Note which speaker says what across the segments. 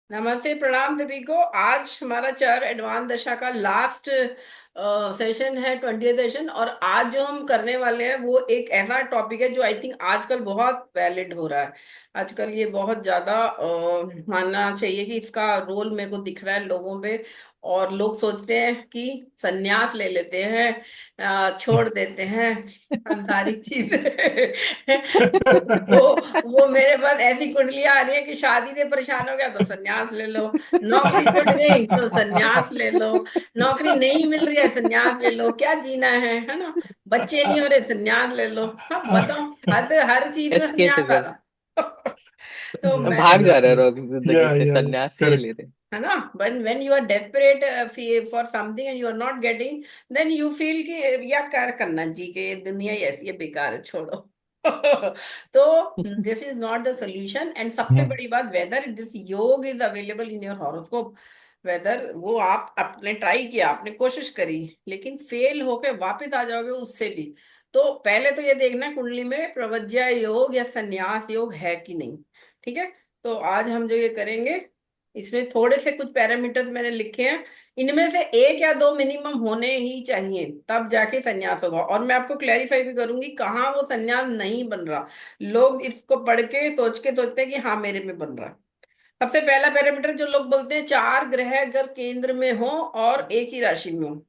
Speaker 1: नमस्ते, प्रणाम सभी को। आज हमारा चार एडवांस दशा का लास्ट सेशन है, 20th सेशन। और आज जो हम करने वाले हैं वो एक ऐसा टॉपिक है जो आई थिंक आजकल बहुत वैलिड हो रहा है। आजकल ये बहुत ज्यादा मानना चाहिए कि इसका रोल मेरे को दिख रहा है लोगों पे। और लोग सोचते हैं कि संन्यास ले लेते हैं, छोड़ देते हैं सांसारिक चीजें। वो वो मेरे पास ऐसी कुंडलियां आ रही है कि शादी से परेशान हो गया तो संन्यास ले लो, नौकरी छूट गई तो संन्यास ले लो, नौकरी नहीं मिल रही है संन्यास ले लो, क्या जीना है ना। बच्चे नहीं हो रहे संन्यास ले लो। हाँ बताओ, हर चीज में संन्यास आ
Speaker 2: एस्केपिज्म।
Speaker 1: रहा। तो मैं,
Speaker 2: भाग जा रहे
Speaker 3: एग्जैक्टली।
Speaker 2: हो अभी जिंदगी
Speaker 3: या
Speaker 2: से,
Speaker 3: या
Speaker 2: सन्यास ही ले
Speaker 3: करेक्ट।
Speaker 2: रहे।
Speaker 1: है ना। But when you are desperate for something and you are not getting, then you feel कि या क्या करना जी के, ये दुनिया ही ऐसी है, बेकार है, छोड़ो। तो this is not the solution. And सबसे
Speaker 3: हम्म।
Speaker 1: बड़ी बात, वेदर दिस योग is available in your horoscope, whether वो आप आपने ट्राई किया, आपने कोशिश करी, लेकिन फेल होके वापस आ जाओगे उससे भी। तो पहले तो ये देखना कुंडली में प्रवज्या योग या संन्यास योग है कि नहीं। ठीक है। तो आज हम जो ये करेंगे, इसमें थोड़े से कुछ पैरामीटर मैंने लिखे हैं। इनमें से एक या दो मिनिमम होने ही चाहिए, तब जाके संन्यास होगा। और मैं आपको क्लैरिफाई भी करूंगी कहाँ वो संन्यास नहीं बन रहा। लोग इसको पढ़ के सोचते हैं कि हाँ मेरे में बन रहा है। सबसे पहला पैरामीटर जो लोग बोलते हैं, चार ग्रह अगर केंद्र में हो और एक ही राशि में हो।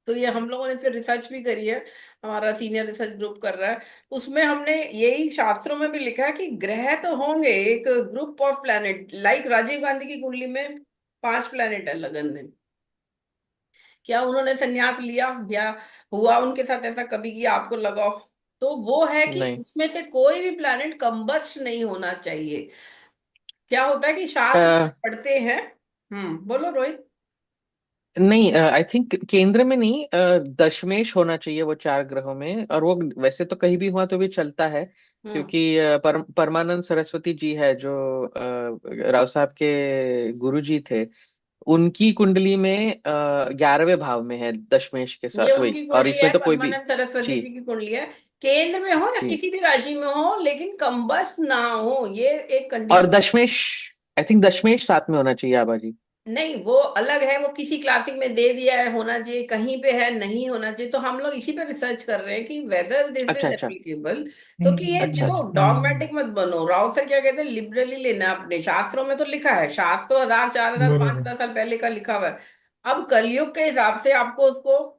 Speaker 1: तो ये हम लोगों ने फिर रिसर्च भी करी है, हमारा सीनियर रिसर्च ग्रुप कर रहा है। उसमें हमने यही शास्त्रों में भी लिखा है कि ग्रह तो होंगे, एक group of planet, like Rajiv Gandhi की कुंडली में 5 प्लैनेट है लगन में। क्या उन्होंने संन्यास लिया या हुआ उनके साथ ऐसा कभी कि आपको लगा हो? तो वो है कि
Speaker 2: नहीं।
Speaker 1: उसमें से कोई भी प्लैनेट कंबस्ट नहीं होना चाहिए। क्या होता है कि शास्त्र
Speaker 2: अ,
Speaker 1: पढ़ते हैं। बोलो रोहित।
Speaker 2: नहीं, आई थिंक केंद्र में नहीं, दशमेश होना चाहिए वो चार ग्रहों में। और वो वैसे तो कहीं भी हुआ तो भी चलता है,
Speaker 1: हम्म
Speaker 2: क्योंकि परमानंद सरस्वती जी है जो राव साहब के गुरु जी थे। उनकी कुंडली में 11वें भाव में है दशमेश के
Speaker 1: ये
Speaker 2: साथ वही।
Speaker 1: उनकी
Speaker 2: और
Speaker 1: कुंडली है,
Speaker 2: इसमें तो कोई भी।
Speaker 1: परमानंद सरस्वती
Speaker 2: जी।
Speaker 1: जी की कुंडली है। केंद्र में हो या
Speaker 2: जी।
Speaker 1: किसी भी राशि में हो, लेकिन कंबस्ट ना हो, ये एक
Speaker 2: और
Speaker 1: कंडीशन।
Speaker 2: दशमेश, आई थिंक दशमेश साथ में होना चाहिए आबा जी।
Speaker 1: नहीं, वो अलग है, वो किसी क्लासिक में दे दिया है होना चाहिए, कहीं पे है नहीं होना चाहिए। तो हम लोग इसी पे रिसर्च कर रहे हैं कि वेदर दिस
Speaker 2: अच्छा
Speaker 1: इज
Speaker 2: अच्छा।
Speaker 1: एप्लीकेबल। तो कि ये
Speaker 2: अच्छा
Speaker 1: देखो,
Speaker 2: अच्छा।
Speaker 1: डॉगमेटिक मत बनो। राव सर क्या कहते हैं, लिबरली लेना है। अपने शास्त्रों में तो लिखा है, शास्त्र तो 1000 4000
Speaker 3: बराबर।
Speaker 1: 5000 साल पहले का लिखा हुआ है। अब कलयुग के हिसाब से आपको उसको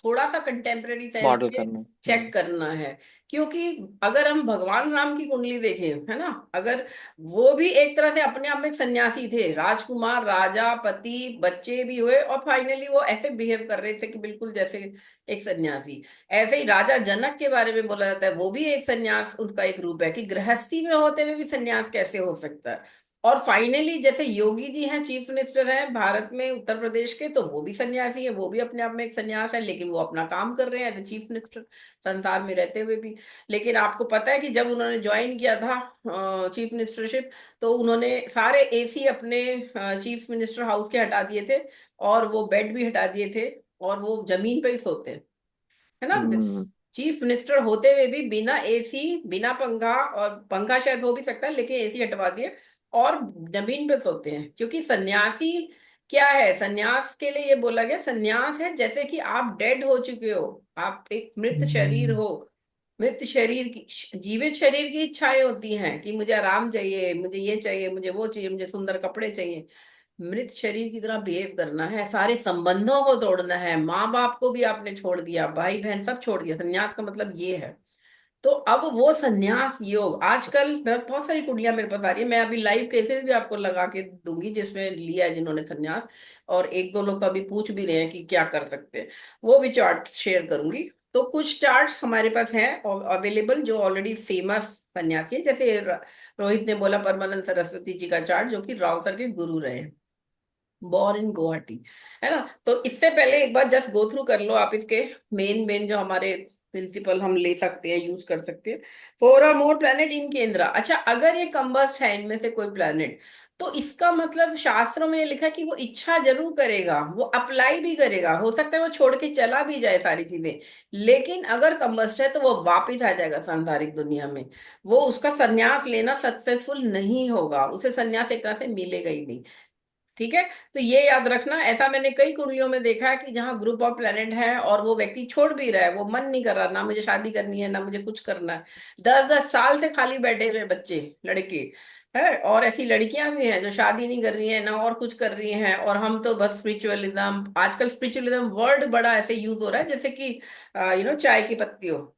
Speaker 1: थोड़ा सा कंटेम्परेरी सेंस
Speaker 2: मॉडल
Speaker 1: में
Speaker 2: करना।
Speaker 1: चेक करना है। क्योंकि अगर हम भगवान राम की कुंडली देखें, है ना, अगर वो भी एक तरह से अपने आप में एक सन्यासी थे, राजकुमार, राजा, पति, बच्चे भी हुए, और फाइनली वो ऐसे बिहेव कर रहे थे कि बिल्कुल जैसे एक सन्यासी। ऐसे ही राजा जनक के बारे में बोला जाता है, वो भी एक सन्यास उनका एक रूप है कि गृहस्थी में होते हुए भी सन्यास कैसे हो सकता है। और फाइनली जैसे योगी जी हैं, चीफ मिनिस्टर हैं भारत में उत्तर प्रदेश के, तो वो भी सन्यासी है, वो भी अपने आप में एक सन्यास है, लेकिन वो अपना काम कर रहे हैं एज चीफ मिनिस्टर, संसार में रहते हुए भी। लेकिन आपको पता है कि जब उन्होंने ज्वाइन किया था चीफ मिनिस्टरशिप, तो उन्होंने सारे एसी अपने चीफ मिनिस्टर हाउस के हटा दिए थे, और वो बेड भी हटा दिए थे, और वो जमीन पे ही सोते हैं, है ना।
Speaker 2: हम्म।
Speaker 1: चीफ मिनिस्टर होते हुए भी बिना एसी, बिना पंखा, और पंखा शायद हो भी सकता है लेकिन एसी हटवा दिए, और जमीन पे सोते हैं। क्योंकि सन्यासी क्या है, सन्यास के लिए ये बोला गया, सन्यास है जैसे कि आप डेड हो चुके हो, आप एक मृत शरीर हो। मृत शरीर की, जीवित शरीर की इच्छाएं होती हैं कि मुझे आराम चाहिए, मुझे ये चाहिए, मुझे वो चाहिए, मुझे सुंदर कपड़े चाहिए। मृत शरीर की तरह बिहेव करना है, सारे संबंधों को तोड़ना है, माँ बाप को भी आपने छोड़ दिया, भाई बहन सब छोड़ दिया। संन्यास का मतलब ये है। तो अब वो संन्यास योग आजकल बहुत सारी कुंडलियां मेरे पास आ रही है, मैं अभी लाइव केसेस भी आपको लगा के दूंगी जिसमें लिया है जिन्होंने संन्यास। और एक दो लोग तो अभी पूछ भी रहे हैं कि क्या कर सकते हैं, वो भी चार्ट शेयर करूंगी। तो कुछ चार्ट्स हमारे पास हैं अवेलेबल जो ऑलरेडी फेमस सन्यासी है, जैसे रोहित ने बोला परमानंद सरस्वती जी का चार्ट, जो कि राव सर के गुरु रहे हैं, बॉर्न इन गुवाहाटी, है ना। तो इससे पहले एक बार जस्ट गो थ्रू कर लो आप इसके मेन मेन जो हमारे प्रिंसिपल हम ले सकते हैं, यूज कर सकते हैं। फोर और मोर प्लैनेट इन केंद्र। अच्छा, अगर ये कंबस्ट है इनमें से कोई प्लैनेट, तो इसका मतलब शास्त्रों में ये लिखा है कि वो इच्छा जरूर करेगा, वो अप्लाई भी करेगा, हो सकता है वो छोड़ के चला भी जाए सारी चीजें, लेकिन अगर कम्बस्ट है तो वो वापिस आ जाएगा सांसारिक दुनिया में। वो उसका संन्यास लेना सक्सेसफुल नहीं होगा, उसे संन्यास एक तरह से मिलेगा ही नहीं। ठीक है। तो ये याद रखना, ऐसा मैंने कई कुंडलियों में देखा है कि जहाँ ग्रुप ऑफ प्लेनेट है और वो व्यक्ति छोड़ भी रहा है, वो मन नहीं कर रहा, ना मुझे शादी करनी है ना मुझे कुछ करना है, 10-10 साल से खाली बैठे हुए बच्चे, लड़के है, और ऐसी लड़कियां भी हैं जो शादी नहीं कर रही हैं ना और कुछ कर रही हैं, और हम तो बस स्पिरिचुअलिज्म, आजकल स्पिरिचुअलिज्म वर्ड बड़ा ऐसे यूज हो रहा है जैसे कि चाय की पत्ती हो।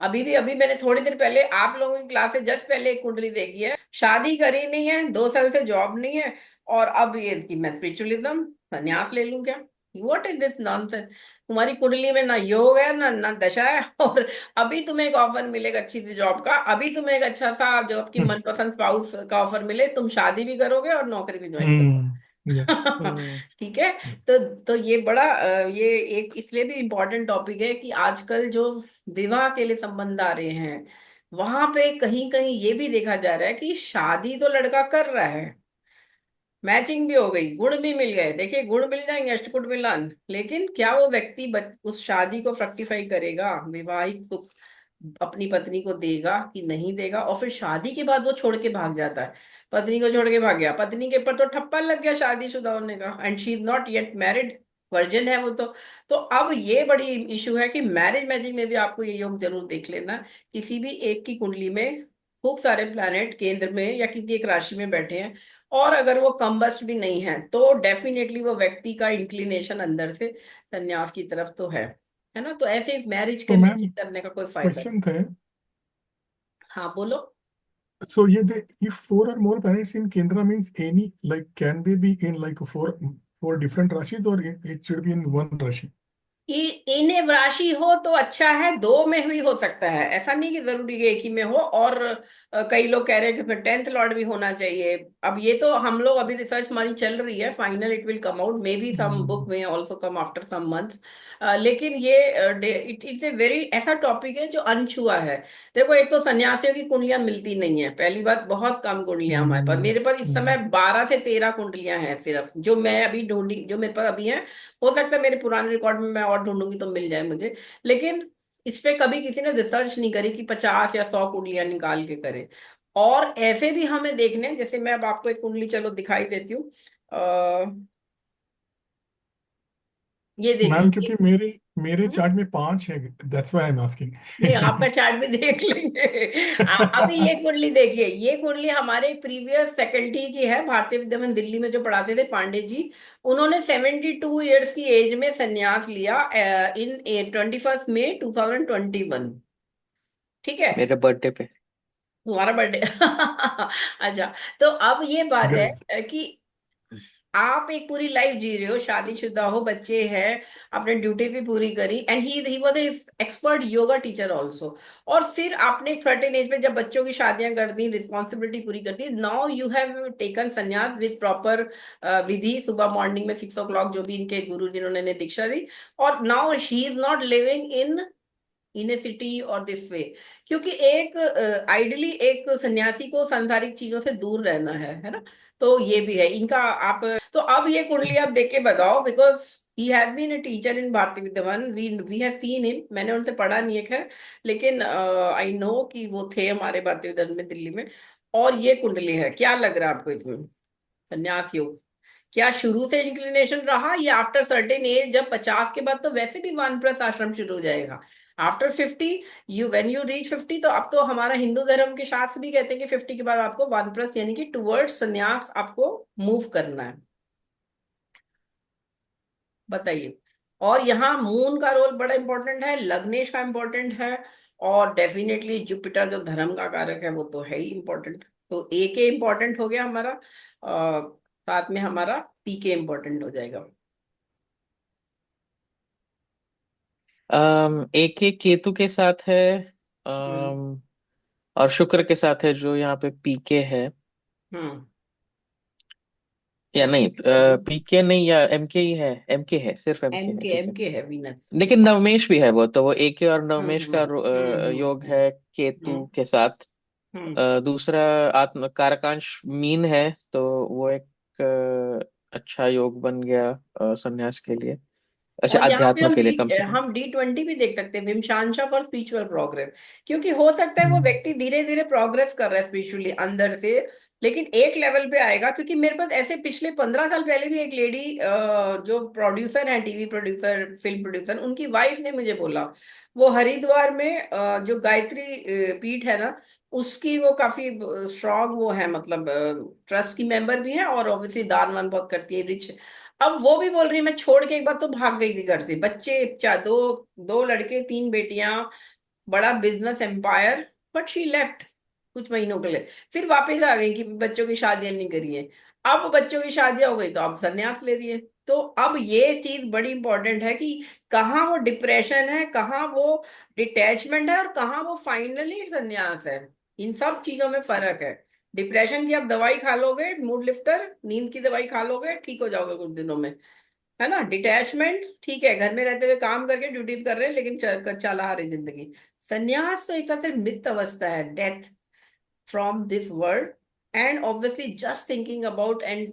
Speaker 1: अभी मैंने थोड़ी देर पहले आप लोगों की क्लास से जस्ट पहले एक कुंडली देखी है, शादी करी नहीं है, 2 साल से जॉब नहीं है, और अब ये कि मैं स्पिरिचुअलिज्म संन्यास ले लूं क्या? What is this nonsense? तुम्हारी कुंडली में ना योग है ना दशा है, और अभी तुम्हें एक ऑफर मिलेगा अच्छी सी जॉब का, अभी तुम्हें एक अच्छा सा जो आपकी मनपसंद स्पाउस का ऑफर मिले, तुम शादी भी करोगे और नौकरी भी ज्वाइन करोगे।
Speaker 2: यस।
Speaker 1: ठीक है। तो ये बड़ा ये एक इसलिए भी इम्पोर्टेंट टॉपिक है कि आजकल जो विवाह के लिए संबंध आ रहे हैं, वहां पे कहीं कहीं ये भी देखा जा रहा है कि शादी तो लड़का कर रहा है, मैचिंग भी हो गई, गुण भी मिल गए, देखिए गुण मिल जाएंगे, अष्टकुट मिलान, लेकिन क्या वो व्यक्ति उस शादी को फ्रक्टिफाई करेगा, वैवाहिक सुख अपनी पत्नी को देगा कि नहीं देगा? और फिर शादी के बाद वो छोड़ के भाग जाता है, पत्नी को छोड़ के भाग गया, पत्नी के ऊपर तो ठप्पा लग गया शादीशुदा होने का, and she is not yet married, virgin है वो तो अब ये बड़ी इशू है कि मैरिज मैजिक में भी आपको ये योग जरूर देख लेना, किसी भी एक की कुंडली में खूब सारे प्लैनेट केंद्र में या किसी एक राशि में बैठे हैं, और अगर वो कम्बस्ट भी नहीं है तो डेफिनेटली वो व्यक्ति का इंक्लिनेशन अंदर से संन्यास की तरफ तो है ना? तो ऐसे मैरिज
Speaker 2: तो
Speaker 1: के
Speaker 2: मैम,
Speaker 1: मैचिंग करने का कोई फायदा नहीं।
Speaker 2: क्वेश्चन थे।
Speaker 1: हाँ बोलो।
Speaker 2: So yeah, if four or more planets in Kendra means any, like can they be in like four different rashis, or it should be in one rashi?
Speaker 1: इन्हें राशि हो तो अच्छा है, दो में भी हो सकता है, ऐसा नहीं कि जरूरी है एक ही में हो, और कई लोग कह रहे हैं कि उसमें 10th लॉर्ड भी होना चाहिए। अब ये तो हम लोग अभी रिसर्च हमारी चल रही है, final it will come out, may be some book में also come after some months. लेकिन ये इट इट्स ए वेरी ऐसा टॉपिक है जो अनछुआ है। देखो, एक तो सन्यासियों की कुंडलियां मिलती नहीं है, पहली बात, बहुत कम कुंडलियां हमारे पास, मेरे पास इस समय 12 से 13 कुंडलियां हैं सिर्फ, जो मैं अभी ढूंढी, जो मेरे पास अभी हैं। हो सकता है मेरे पुराने रिकॉर्ड में मैं और ढूंढूंगी तो मिल जाए मुझे, लेकिन इस पे कभी किसी ने रिसर्च नहीं करी कि 50 या 100 कुंडलियां निकाल के करे। और ऐसे भी हमें देखने हैं, जैसे मैं अब आपको एक कुंडली चलो दिखाई देती हूँ। ये
Speaker 2: मैम,
Speaker 1: देखिए।
Speaker 2: क्योंकि मेरे मेरे
Speaker 1: हम्म,
Speaker 2: चार्ट में पांच है, that's why I am asking.
Speaker 1: नहीं, आपका चार्ट भी देख लेंगे। अभी ये कुंडली देखिए, ये कुंडली हमारे प्रीवियस फैकल्टी की है, भारतीय विद्यामंदिर दिल्ली में जो पढ़ाते थे, पांडे जी। उन्होंने 72 ईयर्स की एज में संन्यास लिया इन 21 मई 2021। ठीक है।
Speaker 2: मेरे बर्थडे पे।
Speaker 1: तुम्हारा बर्थडे। अच्छा। तो अब ये बात है
Speaker 2: ग्रेट।
Speaker 1: कि आप एक पूरी लाइफ जी रहे हो, शादीशुदा हो, बच्चे हैं, आपने ड्यूटी भी पूरी करी, and he was a expert yoga teacher also. और फिर आपने एक सर्टेन एज पे जब बच्चों की शादियां कर दी, रिस्पॉन्सिबिलिटी पूरी कर दी, नाउ यू हैव टेकन संन्यास विद प्रॉपर विधि, सुबह मॉर्निंग में 6 o'clock, जो भी इनके गुरु जिन्होंने दीक्षा दी। और now he is not living in A city और दिस वे, क्योंकि एक आइडली एक सन्यासी को सांसारिक चीजों से दूर रहना है ना? तो ये भी है इनका। आप तो अब ये कुंडली आप देख के बताओ, because he has been a teacher in Bharati Vidyavan, we have seen him, मैंने उनसे पढ़ा नहीं है खैर, लेकिन आई नो कि वो थे हमारे भारती विद्यावन में दिल्ली में। और ये कुंडली है, क्या लग रहा है आपको इसमें? संन्यास योग, क्या शुरू से इंक्लिनेशन रहा, या आफ्टर सर्टेन एज, जब 50 के बाद तो वैसे भी वानप्रस्थ आश्रम शुरू हो जाएगा, after 50, you when you reach 50, तो अब तो हमारा हिंदू धर्म के शास्त्र भी कहते हैं कि 50 के बाद आपको वानप्रस्थ यानी कि टुवर्ड्स संन्यास आपको मूव करना है। बताइए। और यहाँ मून का रोल बड़ा इंपॉर्टेंट है, लग्नेश का इंपॉर्टेंट है, और डेफिनेटली जुपिटर जो धर्म का कारक है वो तो है ही इंपॉर्टेंट। तो ए के इंपॉर्टेंट हो गया हमारा, साथ में हमारा पी के इंपॉर्टेंट हो जाएगा।
Speaker 2: एक एक केतु के साथ है,
Speaker 1: हम्म।
Speaker 2: और शुक्र के साथ है, जो यहाँ पे पीके है।
Speaker 1: हम्म।
Speaker 2: या नहीं, पीके नहीं, या एमके ही है, एमके है, सिर्फ एमके है, ठीक
Speaker 1: एम
Speaker 2: है।
Speaker 1: के है वीनस।
Speaker 2: लेकिन नवमेश भी है, वो तो वो एके और
Speaker 1: हम्म।
Speaker 2: नवमेश का
Speaker 1: हम्म। हम्म।
Speaker 2: योग है केतु के साथ।
Speaker 1: हम्म।
Speaker 2: दूसरा आत्म कारकांश मीन है, तो वो एक अच्छा योग बन गया संन्यास के लिए, अच्छा
Speaker 1: और यहाँ पे
Speaker 2: अध्यात्म
Speaker 1: हम
Speaker 2: के
Speaker 1: डी
Speaker 2: लिए कम से कम।
Speaker 1: हम D20 भी देख सकते हैं, विमशांशा फॉर स्पिरिचुअल प्रोग्रेस। क्योंकि हो सकता है वो
Speaker 3: हम्म,
Speaker 1: व्यक्ति धीरे धीरे प्रोग्रेस कर रहा है स्पिरिचुअली अंदर से, लेकिन एक लेवल पे आएगा। क्योंकि मेरे पास ऐसे पिछले 15 साल पहले भी एक लेडी, जो प्रोड्यूसर है, टीवी प्रोड्यूसर, फिल्म प्रोड्यूसर, उनकी वाइफ ने मुझे बोला, वो हरिद्वार में जो गायत्री पीठ है ना, उसकी वो काफी स्ट्रांग वो है, मतलब ट्रस्ट की मेंबर भी है, और ऑब्वियसली दान वान बहुत करती है, रिच। अब वो भी बोल रही है, मैं छोड़ के एक बार तो भाग गई थी घर से, बच्चे दो, दो लड़के, तीन बेटियां, बड़ा business empire, but she left कुछ महीनों के लिए, फिर वापस आ गई कि बच्चों की शादियां नहीं करी है। अब बच्चों की शादियां हो गई तो अब संन्यास ले रही है। तो अब ये चीज बड़ी इंपॉर्टेंट है कि कहाँ वो डिप्रेशन है, कहाँ वो डिटैचमेंट है, और कहाँ वो फाइनली संन्यास है। इन सब चीजों में फर्क है। डिप्रेशन की आप दवाई खा लोगे, मूड लिफ्टर, नींद की दवाई खा लोगे, ठीक हो जाओगे कुछ दिनों में, है ना। डिटैचमेंट ठीक है, घर में रहते हुए काम करके ड्यूटीज कर रहे हैं, लेकिन चला आ रही जिंदगी। संन्यास तो एक तरह से मृत अवस्था है, death from this world, and obviously just thinking about, and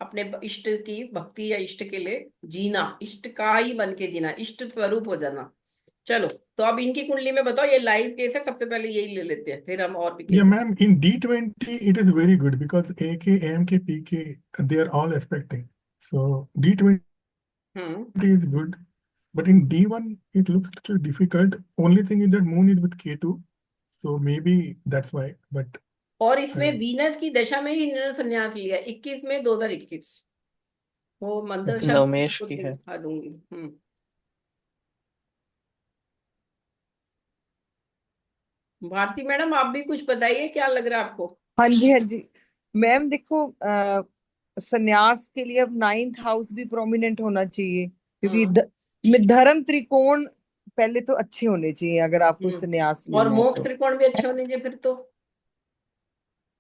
Speaker 1: अपने इष्ट की भक्ति या इष्ट के लिए जीना, इष्ट का ही बन के जीना, इष्ट स्वरूप हो जाना। चलो, तो अब इनकी कुंडली में बताओ, ये लाइव केस है, सबसे पहले यही ले लेते हैं, फिर हम और भी
Speaker 3: yeah,
Speaker 1: case.
Speaker 3: ma'am, in D20 it is very good because AK, AMK, PK, they are all expecting. So D20
Speaker 1: hmm.
Speaker 3: is good. But in D1, it looks little difficult. Only thing is that moon is with Ketu. So maybe that's why. But
Speaker 1: और इसमें
Speaker 3: uh,
Speaker 1: Venus की दशा में ही इन्होंने संन्यास लिया, 21 में, 2021। वो मंदरशा मैं
Speaker 2: नवमेश
Speaker 1: आपको
Speaker 2: की है।
Speaker 1: दिखा दूंगी। भारती मैडम, आप भी कुछ बताइए, क्या लग रहा है आपको?
Speaker 4: हाँ जी, हाँ जी। मैम देखो, संन्यास के लिए अब नाइन्थ हाउस भी प्रोमिनेंट होना चाहिए, क्योंकि
Speaker 1: हम्म।
Speaker 4: धर्म त्रिकोण पहले तो अच्छे होने चाहिए अगर आपको
Speaker 1: हम्म।
Speaker 4: संन्यास
Speaker 1: और
Speaker 4: लेना है
Speaker 1: मोक्ष
Speaker 4: तो।
Speaker 1: त्रिकोण भी अच्छे होने चाहिए फिर तो।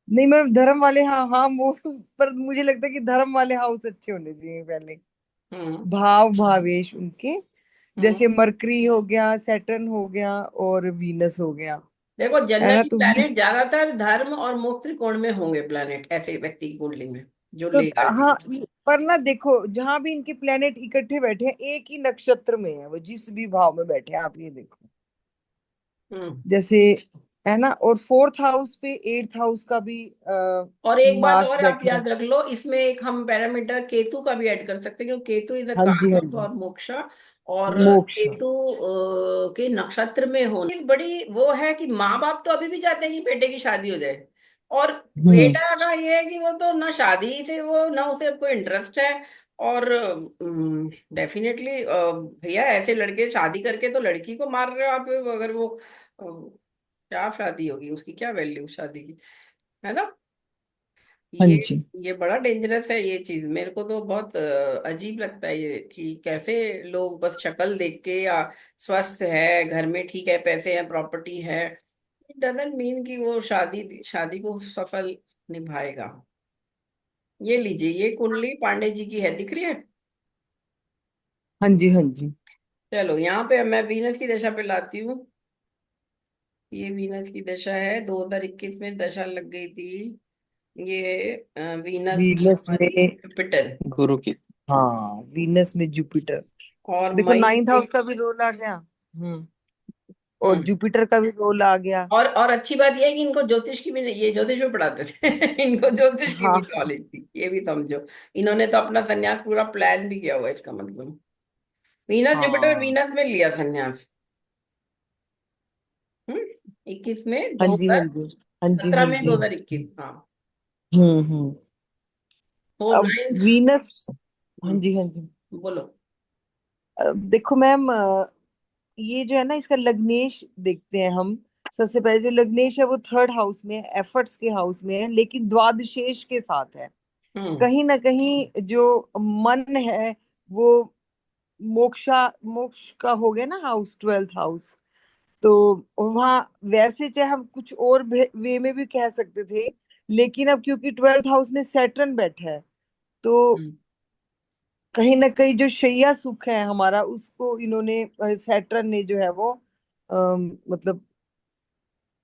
Speaker 4: नहीं मैम, धर्म वाले, हाँ हाँ वो, पर मुझे लगता है कि धर्म वाले हाउस अच्छे होने चाहिए पहले,
Speaker 1: हम्म।
Speaker 4: भाव भावेश उनके,
Speaker 1: हम्म।
Speaker 4: जैसे मरकरी हो गया, सैटर्न हो गया, और वीनस हो गया,
Speaker 1: देखो,
Speaker 4: है ना।
Speaker 1: जनरली प्लैनेट ज्यादातर धर्म और मोक्ष त्रिकोण में होंगे, प्लैनेट ऐसे व्यक्ति की कुंडली में जो
Speaker 4: तो
Speaker 1: लेगा
Speaker 4: हाँ,
Speaker 1: ठीक।
Speaker 4: पर ना देखो, जहां भी इनके प्लेनेट इकट्ठे बैठे हैं एक ही नक्षत्र में है, वो जिस भी भाव में बैठे हैं, आप ये देखो,
Speaker 1: हम्म।
Speaker 4: जैसे, है ना। और फोर्थ हाउस पे एट्थ हाउस का भी
Speaker 1: और एक बात
Speaker 4: मार्स
Speaker 1: और आप
Speaker 4: बैठे हैं।
Speaker 1: याद रख लो, इसमें एक हम पैरामीटर केतु का भी ऐड कर सकते हैं, क्योंकि केतु इज अ
Speaker 4: हाँ जी, हाँ
Speaker 1: कारक
Speaker 4: जी।
Speaker 1: और मोक्षा। और
Speaker 4: मोक्ष।
Speaker 1: केतु के नक्षत्र में होने बड़ी वो है कि माँ बाप तो अभी भी चाहते हैं कि बेटे की शादी हो जाए, और
Speaker 4: हम्म।
Speaker 1: बेटा का ये है कि वो तो ना शादी से वो, ना उसे कोई इंटरेस्ट है। और डेफिनेटली भैया, ऐसे लड़के शादी करके तो लड़की को मार रहे हो आप, अगर वो क्या शादी होगी उसकी, क्या वैल्यू शादी की, है ना।
Speaker 4: हाँ
Speaker 1: ये
Speaker 4: जी,
Speaker 1: ये बड़ा डेंजरस है, ये चीज मेरे को तो बहुत अजीब लगता है ये, कि कैसे लोग बस शक्ल देख के, या स्वस्थ है, घर में ठीक है, पैसे हैं, प्रॉपर्टी है, इट डजंट मीन कि वो शादी शादी को सफल निभाएगा। ये लीजिए, ये कुंडली पांडे जी की है, दिख रही है।
Speaker 4: हाँ जी, हाँ जी।
Speaker 1: चलो, यहाँ पे मैं वीनस की दशा पे लाती हूँ। ये वीनस की दशा है, 2021 में दशा लग गई थी। ये वीनस में
Speaker 4: वीनस
Speaker 1: हमारी
Speaker 4: में,
Speaker 1: जुपिटर,
Speaker 2: गुरु की।
Speaker 4: हाँ वीनस में जुपिटर,
Speaker 1: और
Speaker 4: देखो
Speaker 1: मई
Speaker 4: नाइन्थ
Speaker 1: में।
Speaker 4: हाउस का भी रोल आ गया। हम्म। और
Speaker 1: हम्म।
Speaker 4: जुपिटर का भी रोल आ गया।
Speaker 1: और अच्छी बात यह है कि इनको ज्योतिष की भी, ये ज्योतिष में पढ़ाते थे इनको ज्योतिष की भी
Speaker 4: हाँ
Speaker 1: नॉलेज थी, ये भी समझो। इन्होंने तो अपना संन्यास पूरा प्लान भी किया हुआ है, इसका मतलब। वीनस जुपिटर
Speaker 4: हाँ।
Speaker 1: वीनस में लिया संन्यास। 21 में,
Speaker 4: हाँ
Speaker 1: दो
Speaker 4: जी, हाँ
Speaker 1: हजार
Speaker 4: जी। हाँ जी,
Speaker 1: सत्रह
Speaker 4: हाँ
Speaker 1: में,
Speaker 4: जी।
Speaker 1: 2021, हाँ।
Speaker 4: हम्म।
Speaker 1: तो
Speaker 4: अब
Speaker 1: नाइन्थ।
Speaker 4: वीनस, हाँ
Speaker 1: हम्म।
Speaker 4: जी, हाँ जी।
Speaker 1: बोलो।
Speaker 4: देखो मैम, ये जो है ना, इसका लग्नेश देखते हैं हम। सबसे पहले जो लग्नेश है वो थर्ड हाउस में है, एफर्ट्स के हाउस में है, लेकिन द्वादशेष के साथ है।
Speaker 1: हम्म।
Speaker 4: कहीं ना कहीं जो मन है वो मोक्ष का हो गया ना हाउस, ट्वेल्थ हाउस। तो वहाँ वैसे चाहे हम कुछ और वे में भी कह सकते थे, लेकिन अब क्योंकि ट्वेल्थ हाउस में सैटर्न बैठा है, तो
Speaker 1: हम्म।
Speaker 4: कहीं ना कहीं जो शैया सुख है हमारा, उसको इन्होंने, सैटर्न ने जो है वो, मतलब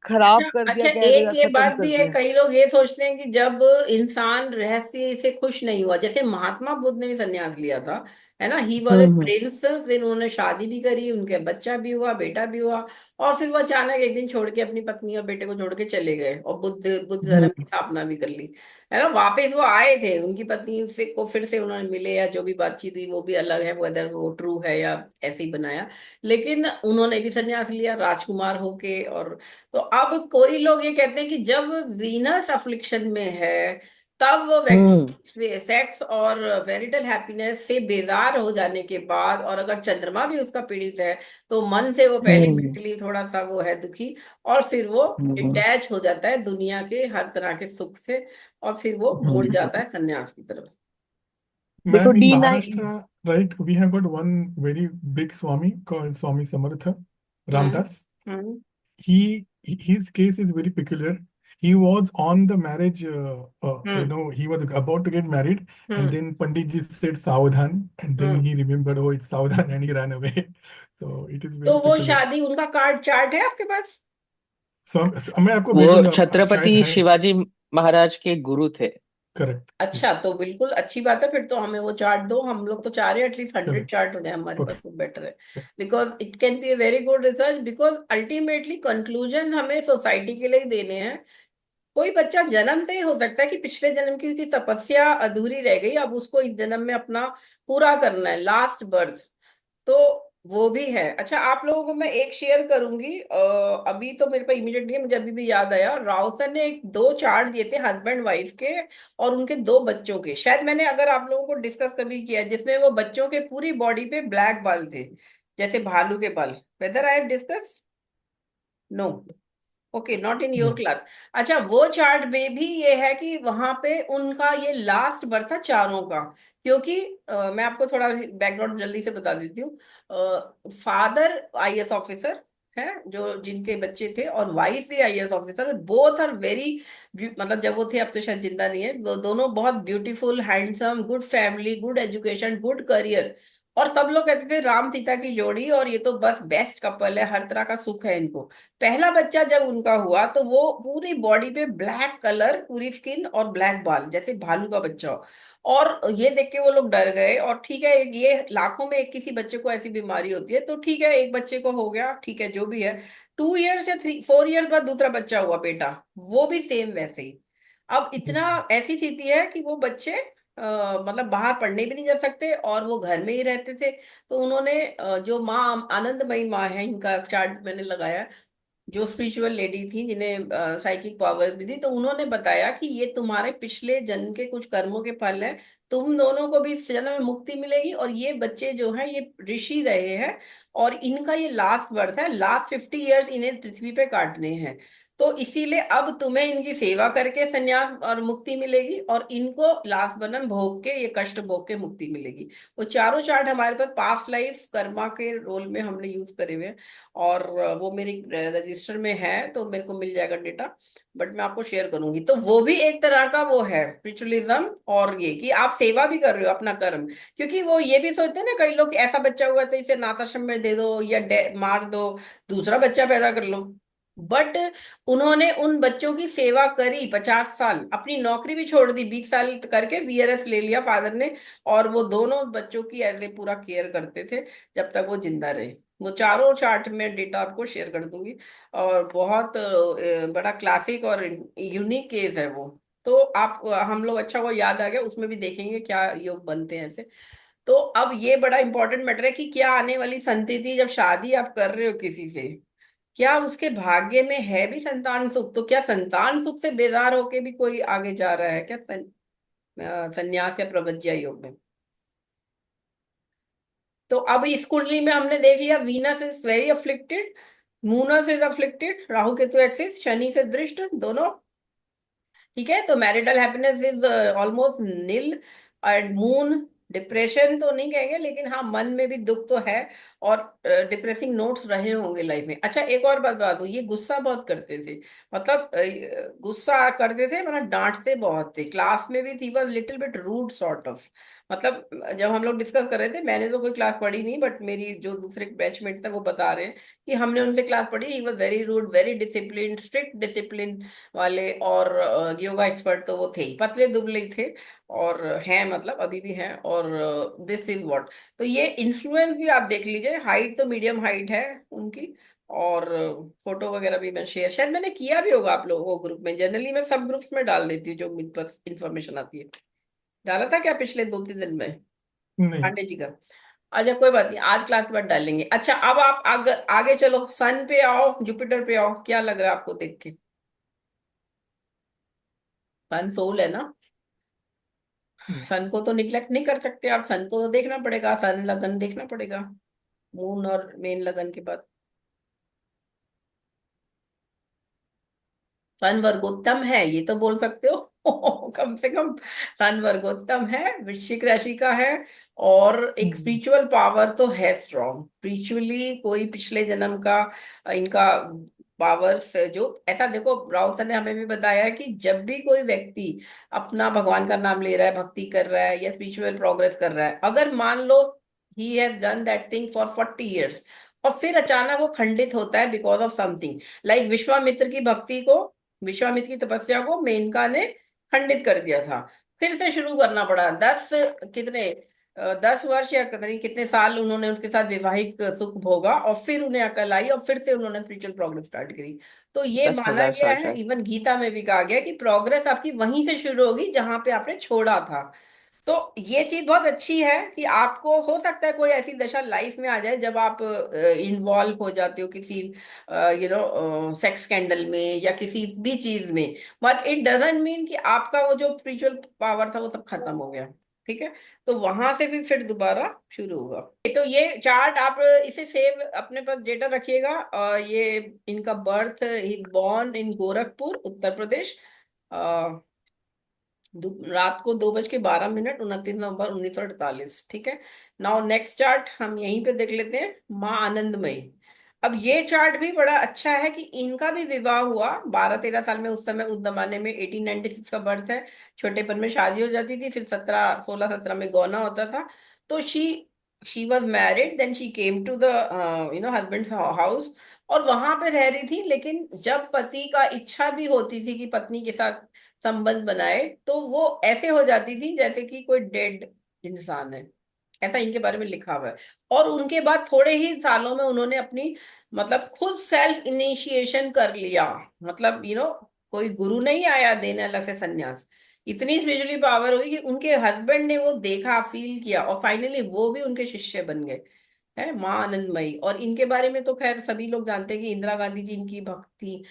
Speaker 4: खराब
Speaker 1: अच्छा
Speaker 4: कर दिया,
Speaker 1: अच्छा,
Speaker 4: कह दो,
Speaker 1: एक
Speaker 4: या
Speaker 1: ये
Speaker 4: खत्म
Speaker 1: बात
Speaker 4: कर
Speaker 1: भी है,
Speaker 4: दिया।
Speaker 1: कई लोग ये सोचते हैं कि जब इंसान रहस्य से खुश नहीं हुआ, जैसे महात्मा बुद्ध ने भी संन्यास लिया था, है ना, he was a
Speaker 4: hmm
Speaker 1: Prince, फिर उन्होंने शादी भी करी, उनके बच्चा भी हुआ, बेटा भी हुआ, और फिर वो अचानक एक दिन छोड़ के अपनी पत्नी और बेटे को छोड़ के चले गए और बुद्ध बुद्ध धर्म की
Speaker 4: हम्म
Speaker 1: स्थापना भी कर ली, है ना। वापस वो आए थे, उनकी पत्नी से को फिर से उन्होंने मिले, या जो भी बातचीत हुई वो भी अलग है, वेदर वो ट्रू है या ऐसे ही बनाया, लेकिन उन्होंने भी संन्यास लिया राजकुमार होके। और तो अब कोई लोग ये कहते हैं कि जब वीनस अफ्लिक्शन में है, तब वो
Speaker 4: हम्म
Speaker 1: सेक्स और मैरिटल हैप्पीनेस से बेजार हो जाने के बाद, और अगर चंद्रमा भी उसका पीड़ित है, तो मन से वो पहले
Speaker 4: हम्म
Speaker 1: मेंटली थोड़ा सा वो है दुखी, और फिर वो
Speaker 4: हम्म
Speaker 1: डिटैच हो जाता है दुनिया के हर तरह के सुख से, और फिर वो मुड़
Speaker 4: हम्म।
Speaker 1: जाता है संन्यास की तरफ।
Speaker 4: देखो
Speaker 3: Ma'am, in
Speaker 4: D9।
Speaker 3: Maharashtra, right, we have got one very big Swami called Swami Samartha
Speaker 1: hmm
Speaker 3: Ramdas.
Speaker 1: Hmm
Speaker 3: His case is very peculiar. He was on the marriage,
Speaker 1: hmm
Speaker 3: he was about to get married, and
Speaker 1: hmm
Speaker 3: then Pandit ji said Savdhan, and then
Speaker 1: hmm.
Speaker 3: he remembered, oh, it's Savdhan, and he ran away. So it is
Speaker 1: तो
Speaker 3: very
Speaker 1: वो
Speaker 3: peculiar.
Speaker 1: शादी उनका card chart है आपके पास?
Speaker 3: मैं आपको
Speaker 2: वो
Speaker 3: भेजूंगा, शायद
Speaker 2: छत्रपति
Speaker 3: है।
Speaker 2: शिवाजी महाराज के गुरु थे।
Speaker 3: Correct, yes.
Speaker 1: अच्छा, तो बिल्कुल अच्छी बात है, फिर तो हमें वो चार्ट दो, हम लोग तो चाह रहे हैं एटलीस्ट
Speaker 3: चलिए,
Speaker 1: 100 चार्ट हो जाए हमारे पास,
Speaker 3: ओके।
Speaker 1: तो बेटर है। Because it can be a very good research, because ultimately conclusion हमें सोसाइटी के लिए ही देने हैं। कोई बच्चा जन्म से ही हो सकता है कि पिछले जन्म की उसकी तपस्या अधूरी रह गई, अब उसको इस जन्म में अपना पूरा करना है, लास्ट बर्थ, तो वो भी है। अच्छा, आप लोगों को मैं एक शेयर करूंगी, अभी तो मेरे पास इमीडिएट नहीं है, मुझे अभी भी याद आया, राव सर ने एक दो चार्ट दिए थे हस्बैंड वाइफ के और उनके दो बच्चों के, शायद मैंने अगर आप लोगों को डिस्कस कभी किया है, जिसमें वो बच्चों के पूरी बॉडी पे ब्लैक बाल थे, जैसे भालू के बाल, whether I discuss, no, okay, not in your
Speaker 3: नहीं।
Speaker 1: क्लास। अच्छा, वो चार्ट में भी ये है कि वहां पे उनका ये लास्ट बर्थ था चारों का, क्योंकि मैं आपको थोड़ा बैकग्राउंड जल्दी से बता देती हूँ। फादर आईएएस ऑफिसर है, जो जिनके बच्चे थे, और वाइफ भी IAS officer, both are very, मतलब जब वो थे, अब तो शायद जिंदा नहीं है, वो दोनों बहुत beautiful, handsome, good family, good education, good career, और सब लोग कहते थे राम सीता की जोड़ी, और ये तो बस बेस्ट कपल है, हर तरह का सुख है इनको। पहला बच्चा जब उनका हुआ तो वो पूरी बॉडी पे ब्लैक कलर, पूरी स्किन और ब्लैक बाल, जैसे भालू का बच्चा हो, और ये देख के वो लोग डर गए। और ठीक है, ये लाखों में एक किसी बच्चे को ऐसी बीमारी होती है, तो ठीक है, एक बच्चे को हो गया, ठीक है, जो भी है। 2 इयर्स या 4 इयर्स बाद दूसरा बच्चा हुआ बेटा, वो भी सेम वैसे ही। अब इतना ऐसी स्थिति है कि वो बच्चे मतलब बाहर पढ़ने भी नहीं जा सकते, और वो घर में ही रहते थे। तो उन्होंने जो माँ, आनंदमयी माँ है, इनका चार्ट मैंने लगाया, जो स्पिरिचुअल लेडी थी, जिन्हें साइकिक पावर भी थी, तो उन्होंने बताया कि ये तुम्हारे पिछले जन्म के कुछ कर्मों के फल हैं, तुम दोनों को भी इस जन्म में मुक्ति मिलेगी, और ये बच्चे जो हैं ये ऋषि रहे हैं, और इनका ये लास्ट बर्थ है, लास्ट 50 इयर्स इन्हें पृथ्वी पे काटने हैं, तो इसीलिए अब तुम्हें इनकी सेवा करके संन्यास और मुक्ति मिलेगी, और इनको लास्ट जन्म भोग के, ये कष्ट भोग के मुक्ति मिलेगी। वो चारों चार्ट हमारे पास पास्ट लाइफ कर्मा के रोल में हमने यूज करे हुए हैं, और वो मेरी रजिस्टर में है, तो मेरे को मिल जाएगा डेटा, बट मैं आपको शेयर करूंगी। तो वो भी एक तरह का वो है स्पिरिचुअलिज्म, और ये कि आप सेवा भी कर रहे हो अपना कर्म, क्योंकि वो ये भी सोचते हैं ना कई लोग, ऐसा बच्चा हुआ तो इसे अनाथ आश्रम में दे दो या मार दो, दूसरा बच्चा पैदा कर लो। बट उन्होंने उन बच्चों की सेवा करी 50 साल, अपनी नौकरी भी छोड़ दी, 20 साल करके वीआरएस ले लिया फादर ने, और वो दोनों बच्चों की ऐसे पूरा केयर करते थे जब तक वो जिंदा रहे। वो चारों चार्ट में डेटा आपको शेयर कर दूंगी, और बहुत बड़ा क्लासिक और यूनिक केस है वो। तो आप हम लोग, अच्छा वो याद आ गया, उसमें भी देखेंगे क्या योग बनते हैं ऐसे। तो अब ये बड़ा इंपॉर्टेंट मैटर है कि क्या आने वाली संतति, जब शादी आप कर रहे हो किसी से, क्या उसके भाग्य में है भी संतान सुख, तो क्या संतान सुख से बेजार होके भी कोई आगे जा रहा है क्या संन्यास या प्रवज्या योग में? तो अब इस कुंडली में हमने देख लिया, Venus is very afflicted, moons is afflicted, Rahu Ketu axis, Shani से दृष्ट दोनों, ठीक है, तो marital happiness is almost nil, and moon depression तो नहीं कहेंगे, लेकिन हाँ मन में भी दुख तो है, और डिप्रेसिंग नोट्स रहे होंगे लाइफ में। अच्छा, एक और बात बता दूं, ये गुस्सा बहुत करते थे, मतलब गुस्सा करते थे, मतलब डांटते बहुत थे, क्लास में भी थी, बस little bit rude sort of. मतलब जब हम लोग डिस्कस कर रहे थे, मैंने तो कोई क्लास पढ़ी नहीं, बट मेरी जो दूसरे बैचमेट थे वो बता रहे हैं कि हमने उनसे क्लास पढ़ी, he was very rude, very discipline, strict discipline वाले। और योगा एक्सपर्ट तो वो थे ही, पतले दुबले ही थे, और हैं, मतलब अभी भी हैं। और दिस इज व्हाट, तो ये इन्फ्लुएंस भी आप देख लीजिए, हाइट तो मीडियम हाइट है उनकी। और फोटो वगैरह भी मैं शेयर शायद मैंने किया भी होगा आप लोगों को ग्रुप में, जनरली मैं सब ग्रुप्स में डाल देती हूँ जो मुझ पर इंफॉर्मेशन आती है। डाला था क्या पिछले 2-3 दिन में
Speaker 3: नहीं।
Speaker 1: पांडे जी का? अच्छा, कोई बात नहीं, आज क्लास के बाद डाल लेंगे। अच्छा, अब आप आगे चलो, सन पे आओ, जुपिटर पे आओ, क्या लग रहा है आपको देख के? सन सोल है ना, सन
Speaker 3: Yes.
Speaker 1: को तो निग्लेक्ट नहीं कर सकते आप, सन को तो देखना पड़ेगा, सन लगन देखना पड़ेगा मून और मेन लगन के बाद। सन वर्गोत्तम है, ये तो बोल सकते हो कम से कम सन वर्गोत्तम है, वृश्चिक राशि का है। और एक
Speaker 3: Hmm.
Speaker 1: स्पिरिचुअल पावर तो है स्ट्रॉन्ग, स्पिरिचुअली कोई पिछले जन्म का इनका पावर्स जो, ऐसा देखो राव सर ने हमें भी बताया है कि जब भी कोई व्यक्ति अपना भगवान का नाम ले रहा है, भक्ति कर रहा है या स्पिरिचुअल प्रोग्रेस कर रहा है, अगर मान लो he has done that thing for 40 years, और फिर अचानक वो खंडित होता है because of something, like Vishwamitra की भक्ति को, विश्वामित्र की तपस्या को मेनका ने खंडित कर दिया था, फिर से शुरू करना पड़ा। 10 वर्ष या पता नहीं कितने साल उन्होंने उसके साथ वैवाहिक सुख भोगा, और फिर उन्हें अकल आई और फिर से उन्होंने स्पिरिचुअल प्रोग्रेस स्टार्ट करी। तो ये
Speaker 2: दस
Speaker 1: माना
Speaker 2: हजार
Speaker 1: गया
Speaker 2: साल
Speaker 1: है,
Speaker 2: शायद।
Speaker 1: इवन गीता में भी कहा गया है कि प्रोग्रेस आपकी वहीं से शुरू होगी जहां पे आपने छोड़ा था। तो ये चीज बहुत अच्छी है कि आपको हो सकता है कोई ऐसी दशा लाइफ में आ जाए जब आप इन्वॉल्व हो जाते हो किसी सेक्स स्कैंडल में या किसी भी चीज में, बट इट डजंट मीन कि आपका वो जो स्पिरिचुअल पावर था वो सब खत्म हो गया। ठीक है, तो वहां से फिर दोबारा शुरू होगा। तो ये चार्ट आप इसे सेव अपने पास डेटा रखिएगा। ये इनका birth, is born in Gorakhpur Uttar Pradesh, रात को 2:12, 29 नवंबर 1948। ठीक है, नाउ नेक्स्ट चार्ट हम यहीं पे देख लेते हैं, माँ आनंदमयी। अब ये चार्ट भी बड़ा अच्छा है कि इनका भी विवाह हुआ 12-13 साल में, उस समय, उस जमाने में 1896 का बर्थ है, छोटेपन में शादी हो जाती थी, फिर 16-17 में गौना होता था। तो she was married, then she came to the husband house, और वहां पे रह रही थी। लेकिन जब पति का इच्छा भी होती थी कि पत्नी के साथ संबंध बनाए, तो वो ऐसे हो जाती थी जैसे कि कोई डेड इंसान है, ऐसा इनके बारे में लिखा हुआ है। और उनके बाद थोड़े ही सालों में उन्होंने अपनी, मतलब खुद सेल्फ इनिशिएशन कर लिया, मतलब कोई गुरु नहीं आया देने अलग से संन्यास। इतनी स्पिरिचुअली पावर हुई कि उनके हस्बैंड ने वो देखा, फील किया, और फाइनली वो भी उनके शिष्य बन गए। है माँ आनंदमयी। और इनके बारे में तो खैर सभी लोग जानते हैं कि इंदिरा गांधी जी इनकी भक्ति,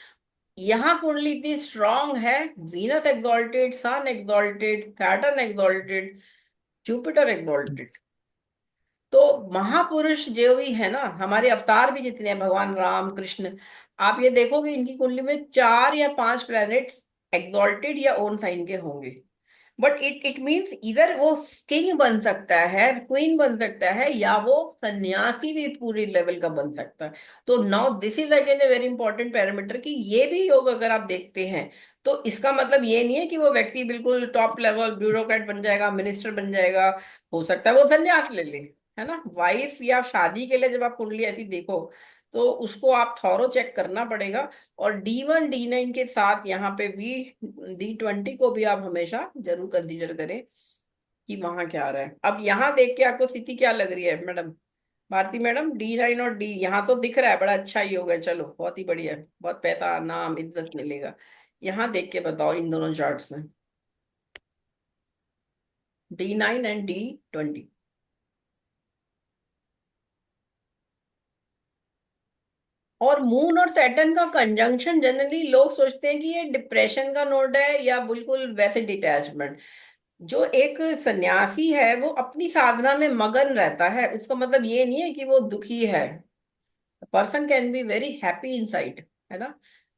Speaker 1: यहाँ कुंडली इतनी स्ट्रांग है, Venus exalted, Sun exalted, Saturn exalted, Jupiter exalted. तो महापुरुष जो भी है ना, हमारे अवतार भी जितने हैं, भगवान राम कृष्ण, आप ये देखोगे इनकी कुंडली में 4 या 5 प्लैनेट्स एक्सॉल्टेड या ओन साइन के होंगे। बट इट मीन्स इधर वो किंग बन सकता है, क्वीन बन सकता है, या वो सन्यासी भी पूरी लेवल का बन सकता है। तो now this is again a very important parameter कि ये भी योग अगर आप देखते हैं, तो इसका मतलब ये नहीं है कि वो व्यक्ति बिल्कुल टॉप लेवल ब्यूरोक्रेट बन जाएगा, मिनिस्टर बन जाएगा। हो सकता है वो संन्यास ले ले, है ना। वाइफ या शादी के लिए जब आप कुंडली ऐसी देखो, तो उसको आप थॉरो चेक करना पड़ेगा। और D1 D9 के साथ यहाँ पे D20 को भी आप हमेशा जरूर कंसीडर करें कि वहां क्या आ रहा है। अब यहाँ देख के आपको स्थिति क्या लग रही है मैडम, भारती मैडम? D9 और डी यहाँ तो दिख रहा है बड़ा अच्छा ही होगा, चलो बहुत ही बढ़िया है, बहुत पैसा नाम इज्जत मिलेगा। यहाँ देख के बताओ इन दोनों चार्ट्स में, D9 एंड D20। और मून और सैटर्न का कंजंक्शन, जनरली लोग सोचते हैं कि ये डिप्रेशन का नोड है या बिल्कुल वैसे डिटैचमेंट। जो एक सन्यासी है वो अपनी साधना में मगन रहता है, उसका मतलब ये नहीं है कि वो दुखी है। Person can be very happy inside, है ना।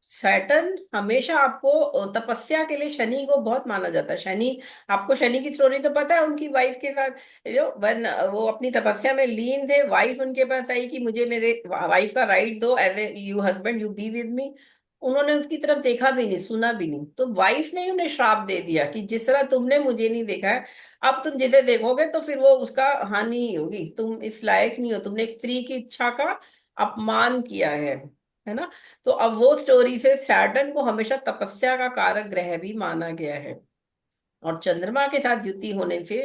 Speaker 1: सैटर्न हमेशा आपको तपस्या के लिए, शनि को बहुत माना जाता है। शनि, आपको शनि की स्टोरी तो पता है, उनकी वाइफ के साथ जो वन वो अपनी तपस्या में लीन थे, वाइफ उनके पास आई कि मुझे मेरे वाइफ का राइट दो, as a you husband you be with me. उन्होंने उसकी तरफ देखा भी नहीं, सुना भी नहीं, तो वाइफ ने ही उन्हें श्राप दे दिया कि जिस तरह तुमने मुझे नहीं देखा है, अब तुम जिसे देखोगे तो फिर वो उसका हानि ही होगी, तुम इस लायक नहीं हो, तुमने एक स्त्री की इच्छा का अपमान किया है ना। तो अब वो स्टोरी से सैटर्न को हमेशा तपस्या का कारक ग्रह भी माना गया है। और चंद्रमा के साथ युति होने से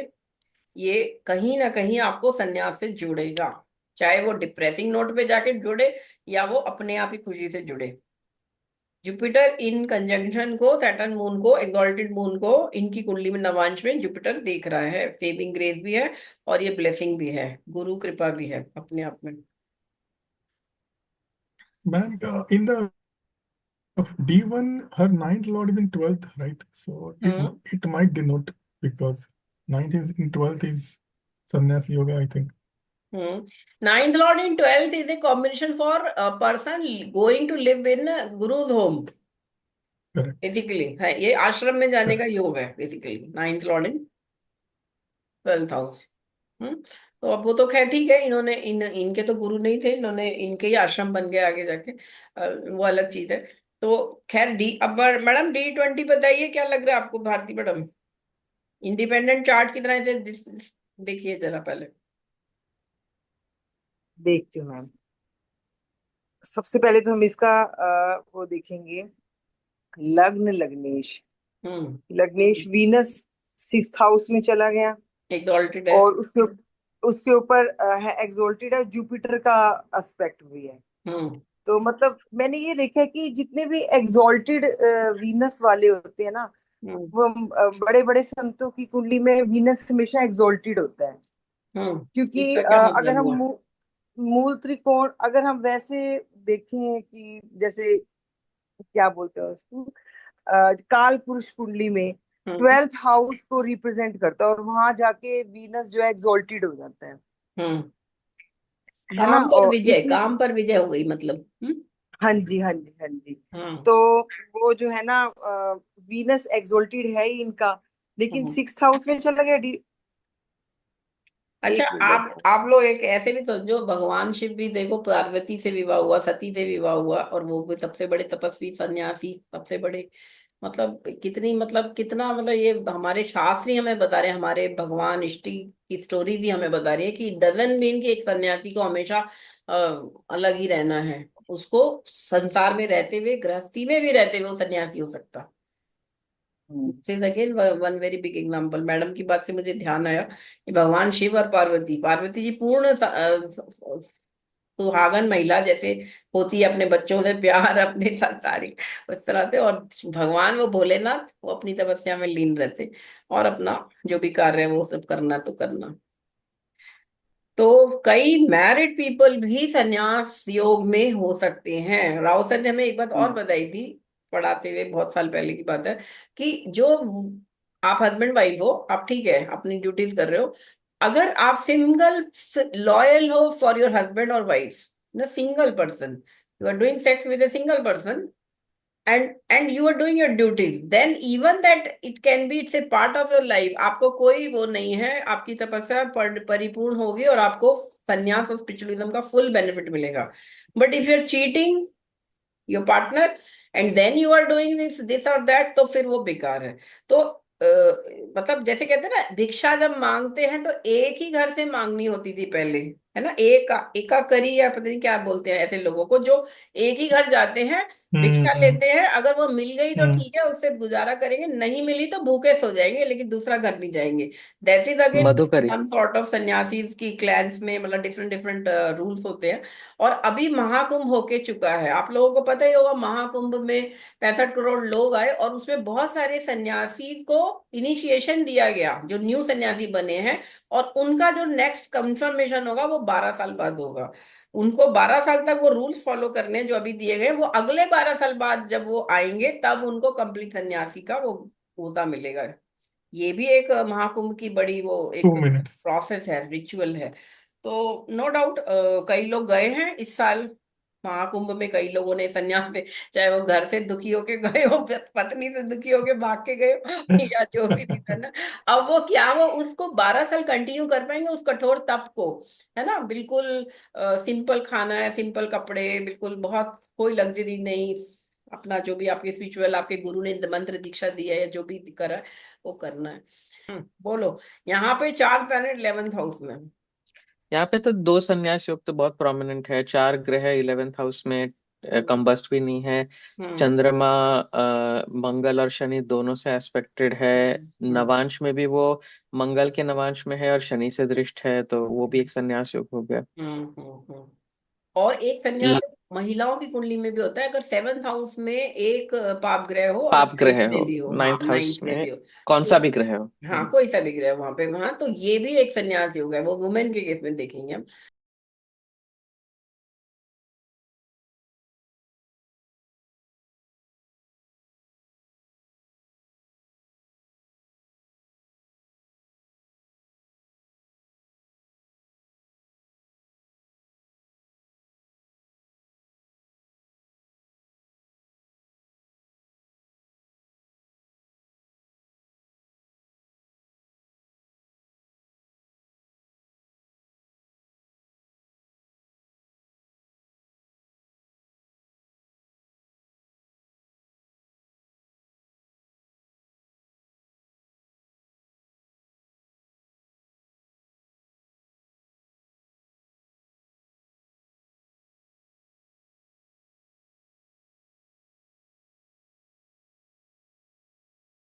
Speaker 1: ये कहीं ना कहीं आपको संन्यास से जुड़ेगा, चाहे वो डिप्रेसिंग नोट पे जाके जुड़े या वो अपने आप ही खुशी से जुड़े। जुपिटर इन कंजंक्शन को, सैटर्न मून को, एग्जॉल्टेड मून को इनकी कुंडली में नवांश में जुपिटर देख रहा है, सेविंग ग्रेस भी है और ये ब्लेसिंग भी है, गुरु कृपा भी है अपने आप में।
Speaker 3: Ma'am, in the D1, her ninth lord is in 12th, right? So
Speaker 1: hmm
Speaker 3: it might denote, because ninth is in 12th is Sannyas Yoga, I think.
Speaker 1: Ninth lord in twelfth is a combination for person going to live in guru's home,
Speaker 3: Correct.
Speaker 1: Basically है ये आश्रम में जाने का
Speaker 3: Correct.
Speaker 1: योग है, basically ninth lord in twelfth house. तो अब वो तो खैर ठीक है, इन्होंने इनके तो गुरु नहीं थे, इन्होंने इनके ही आश्रम बन गए आगे जाके, वो अलग चीज है। तो खैर डी, अब मैडम D20 बताइए क्या लग रहा है आपको भारती मैडम, इंडिपेंडेंट चार्ट की तरह से देखिए जरा पहले।
Speaker 4: देखती हूँ मैम। सबसे पहले तो हम इसका वो देखेंगे, लग्न लग्नेश।
Speaker 1: हम्म
Speaker 4: लग्नेश वीनस सिक्स्थ हाउस में चला गया,
Speaker 1: एग्जॉल्टेड है।
Speaker 4: और उसके उसके ऊपर है एक्सोल्टेड है, जुपिटर का एस्पेक्ट भी है।
Speaker 1: हम्म
Speaker 4: तो मतलब मैंने ये देखा है कि जितने भी एक्सोल्टेड वीनस वाले होते हैं ना,
Speaker 1: हम्म
Speaker 4: वो बड़े बड़े संतों की कुंडली में वीनस हमेशा एक्सोल्टेड होता है। क्योंकि
Speaker 1: इसका क्या
Speaker 4: अगर
Speaker 1: मतलब
Speaker 4: हम
Speaker 1: हुआ?
Speaker 4: मूल त्रिकोण अगर हम वैसे देखें कि जैसे क्या बोलते हैं उसको, काल पुरुष कुंडली में
Speaker 1: हम्म
Speaker 4: 12th हाउस को रिप्रेजेंट करता है, और वहां जाके वीनस जो है एक्सोल्टेड हो जाता
Speaker 1: हम्म
Speaker 4: है ना।
Speaker 1: काम पर
Speaker 4: और
Speaker 1: विजय,
Speaker 4: इसी,
Speaker 1: काम पर विजय हो गई मतलब।
Speaker 4: हाँ जी हाँ जी हाँ जी।
Speaker 1: हाँ
Speaker 4: तो वो जो है ना, वीनस एक्सोल्टेड है ही इनका, लेकिन
Speaker 1: हाँ।
Speaker 4: सिक्स्थ हाउस में चला गया
Speaker 1: अच्छा,
Speaker 4: एक मिनट बताओ।
Speaker 1: आप लोग एक ऐसे भी समझो, भगवान शिव भी देखो पार्वती से विवाह हुआ, सती से विवाह हुआ, और वो भी सबसे बड़े तपस्वी सन्यासी, सबसे बड़े, मतलब कितनी, मतलब कितना, मतलब ये हमारे शास्त्र ही हमें बता रहे हैं, हमारे भगवान इष्टि की स्टोरीज ही हमें बता रही है कि डजन मीन कि एक सन्यासी को हमेशा अलग ही रहना है, उसको संसार में रहते हुए, गृहस्थी में भी रहते हुए वो सन्यासी हो सकता।
Speaker 4: Hmm.
Speaker 1: This is again one very big example. Madam की बात से मुझे ध्यान आया कि भगवान शिव और पार्वती, पार्वती जी पूर्ण सुहागन महिला जैसे होती है, अपने बच्चों से प्यार, अपने साथ सारी उस तरह से, और भगवान वो भोलेनाथ वो अपनी तपस्या में लीन रहते और अपना जो भी कार्य है वो सब करना तो करना। तो कई मैरिड पीपल भी संन्यास योग में हो सकते हैं। राव सर ने हमें एक बात और
Speaker 4: हम्म।
Speaker 1: बताई थी, पढ़ाते हुए, बहुत साल पहले की बात है, कि जो आप हस्बैंड वाइफ हो, आप ठीक है अपनी ड्यूटीज कर रहे हो, अगर आप सिंगल लॉयल हो फॉर योर हस्बैंड और वाइफ, न single person, you are doing sex with a single person, and you are doing your duties, then even that it can be, it's a part of your life, आपको कोई वो नहीं है, आपकी तपस्या परिपूर्ण होगी और आपको संन्यास और स्पिरिचुअलिज्म का फुल बेनिफिट मिलेगा। But if you are cheating your partner and then you are doing this और दैट, तो फिर वो बेकार है। तो मतलब जैसे कहते हैं ना, भिक्षा जब मांगते हैं तो एक ही घर से मांगनी होती थी पहले, है ना, एका करी, या पता नहीं क्या बोलते हैं ऐसे लोगों को जो एक ही घर जाते हैं, भिक्षा
Speaker 3: Hmm.
Speaker 1: लेते हैं, अगर वो मिल गई तो
Speaker 3: Hmm.
Speaker 1: ठीक है उससे गुजारा करेंगे, नहीं मिली तो भूखे सो जाएंगे, लेकिन दूसरा घर नहीं जाएंगे। That is again
Speaker 2: madhukari.
Speaker 1: Some sort of सन्यासीज की क्लैंस में, मतलब डिफरेंट डिफरेंट रूल्स होते हैं। और अभी महाकुंभ होके चुका है, आप लोगों को पता ही होगा, महाकुंभ में 65 करोड़ लोग आए और उसमें बहुत सारे सन्यासी को इनिशिएशन दिया गया, जो न्यू सन्यासी बने हैं, और उनका जो नेक्स्ट कंफर्मेशन होगा वो 12 साल बाद होगा। उनको 12 साल तक वो रूल्स फॉलो करने हैं जो अभी दिए गए, वो अगले 12 साल बाद जब वो आएंगे तब उनको कंप्लीट सन्यासी का वो होता मिलेगा। ये भी एक महाकुंभ की बड़ी वो एक
Speaker 3: 2 minutes.
Speaker 1: प्रोसेस है, रिचुअल है। तो नो डाउट कई लोग गए हैं इस साल, महाकुंभ में कई लोगों ने संन्यास से, चाहे वो घर से दुखी होके गए हो, पत्नी से दुखी होके भाग के गए हो, या जो भी रीजन है, अब वो क्या, वो उसको 12 साल कंटिन्यू कर पाएंगे उस कठोर तप को, है ना। बिल्कुल सिंपल खाना है, सिंपल कपड़े, बिल्कुल बहुत कोई लग्जरी नहीं, अपना जो भी आपके स्पिरिचुअल आपके गुरु ने मंत्र दीक्षा दी है या जो भी करा है वो करना है। बोलो। यहाँ पे 4 प्लैनेट 11th हाउस में।
Speaker 2: यहाँ पे तो 2 संन्यास योग तो बहुत प्रोमिनेंट है, 4 ग्रह 11th हाउस में, कंबस्ट भी नहीं है।
Speaker 1: हम्म
Speaker 2: चंद्रमा मंगल और शनि दोनों से एस्पेक्टेड है।
Speaker 1: हम्म
Speaker 2: नवांश में भी वो मंगल के नवांश में है और शनि से दृष्ट है, तो वो भी एक संन्यास योग हो गया।
Speaker 1: हम्म। और एक संन्यास महिलाओं की कुंडली में भी होता है, अगर 7th हाउस में एक पाप ग्रह हो और
Speaker 2: पाप ग्रह
Speaker 1: नाइन्थ में
Speaker 2: हो,
Speaker 1: भी हो, हाँ
Speaker 2: 9th हाउस
Speaker 1: 9th में
Speaker 2: में
Speaker 1: भी हो,
Speaker 2: कौन सा
Speaker 1: तो
Speaker 2: भी ग्रह हो।
Speaker 1: हाँ कोई सा भी ग्रह वहां पे, वहां तो ये भी एक संन्यास योग है, वो वुमेन के केस में देखेंगे हम।